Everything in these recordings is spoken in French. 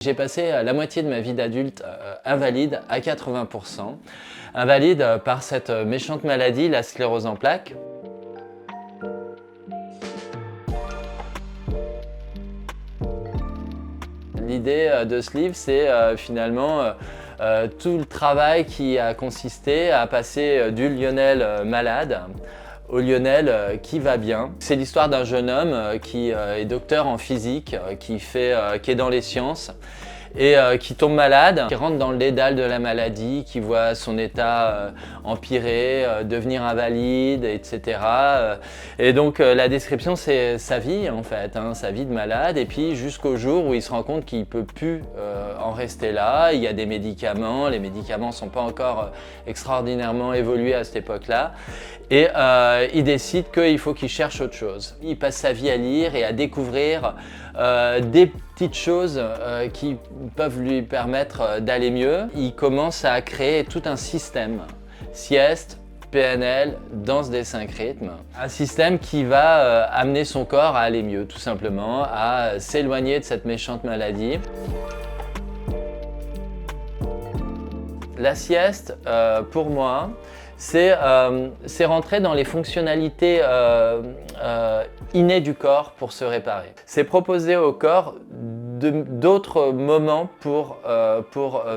J'ai passé la moitié de ma vie d'adulte invalide à 80%. Invalide par cette méchante maladie, la sclérose en plaques. L'idée de ce livre, c'est finalement tout le travail qui a consisté à passer du Lionel malade au Lionel qui va bien. C'est l'histoire d'un jeune homme qui est docteur en physique, qui est dans les sciences et qui tombe malade, qui rentre dans le dédale de la maladie, qui voit son état empirer, devenir invalide, etc. Et donc la description, c'est sa vie en fait, sa vie de malade, et puis jusqu'au jour où il se rend compte qu'il ne peut plus en rester là. Il y a des médicaments, les médicaments ne sont pas encore extraordinairement évolués à cette époque-là, et il décide qu'il faut qu'il cherche autre chose. Il passe sa vie à lire et à découvrir des petites choses qui peuvent lui permettre d'aller mieux. Il commence à créer tout un système, sieste, PNL, danse des 5 rythmes. Un système qui va amener son corps à aller mieux, tout simplement, à s'éloigner de cette méchante maladie. La sieste, pour moi, c'est rentrer dans les fonctionnalités innées du corps pour se réparer. C'est proposer au corps d'autres moments pour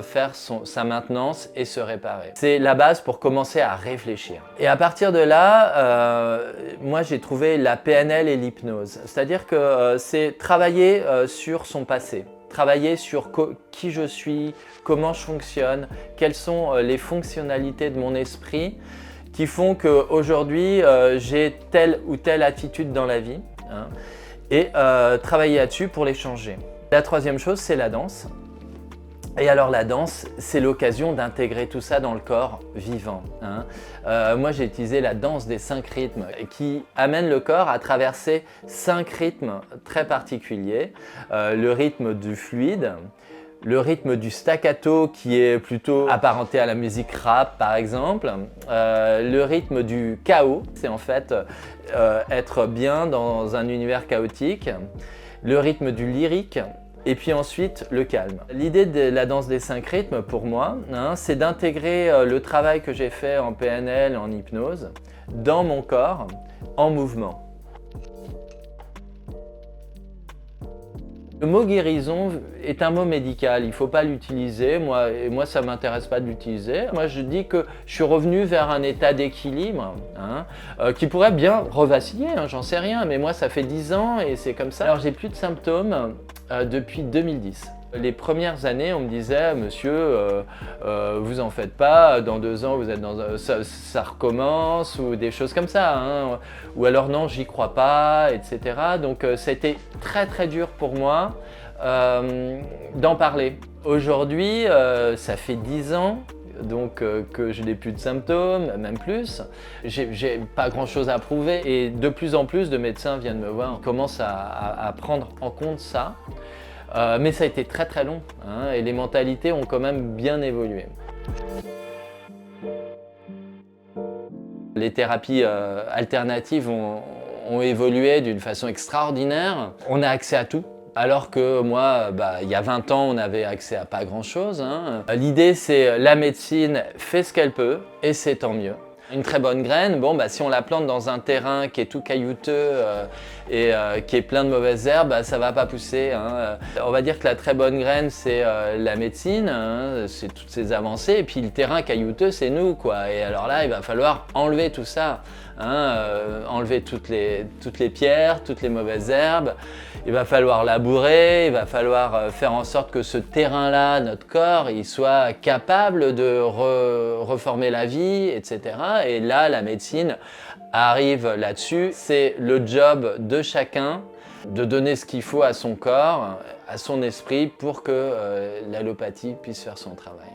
faire sa maintenance et se réparer. C'est la base pour commencer à réfléchir. Et à partir de là, moi j'ai trouvé la PNL et l'hypnose. C'est-à-dire que c'est travailler sur son passé. Travailler sur qui je suis, comment je fonctionne, quelles sont les fonctionnalités de mon esprit qui font qu'aujourd'hui j'ai telle ou telle attitude dans la vie, et travailler là-dessus pour les changer. La troisième chose, c'est la danse. Et alors la danse, c'est l'occasion d'intégrer tout ça dans le corps vivant. Moi j'ai utilisé la danse des 5 rythmes qui amène le corps à traverser 5 rythmes très particuliers. Le rythme du fluide, le rythme du staccato qui est plutôt apparenté à la musique rap par exemple, le rythme du chaos, c'est en fait être bien dans un univers chaotique, le rythme du lyrique, et puis ensuite le calme. L'idée de la danse des 5 rythmes pour moi, c'est d'intégrer le travail que j'ai fait en PNL, en hypnose, dans mon corps, en mouvement. Le mot guérison est un mot médical, il ne faut pas l'utiliser, moi ça ne m'intéresse pas de l'utiliser. Moi je dis que je suis revenu vers un état d'équilibre qui pourrait bien revaciller, j'en sais rien, mais moi ça fait 10 ans et c'est comme ça. Alors j'ai plus de symptômes depuis 2010. Les premières années, on me disait « Monsieur, vous en faites pas, dans 2 ans, vous êtes ça recommence » ou des choses comme ça. Ou alors « Non, j'y crois pas », etc. Donc ça a été très très dur pour moi d'en parler. Aujourd'hui, ça fait 10 ans donc que je n'ai plus de symptômes, même plus. J'ai pas grand chose à prouver et de plus en plus de médecins viennent me voir, commencent à prendre en compte ça. Mais ça a été très très long et les mentalités ont quand même bien évolué. Les thérapies alternatives ont évolué d'une façon extraordinaire. On a accès à tout. Alors que moi, il y a 20 ans, on avait accès à pas grand-chose. L'idée, c'est la médecine fait ce qu'elle peut et c'est tant mieux. Une très bonne graine, si on la plante dans un terrain qui est tout caillouteux et qui est plein de mauvaises herbes, ça va pas pousser. On va dire que la très bonne graine, c'est la médecine, c'est toutes ces avancées, et puis le terrain caillouteux, c'est nous, quoi. Et alors là, il va falloir enlever tout ça, enlever toutes les pierres, toutes les mauvaises herbes. Il va falloir labourer, il va falloir faire en sorte que ce terrain-là, notre corps, il soit capable de reformer la vie, etc. Et là, la médecine arrive là-dessus. C'est le job de chacun de donner ce qu'il faut à son corps, à son esprit pour que l'allopathie puisse faire son travail.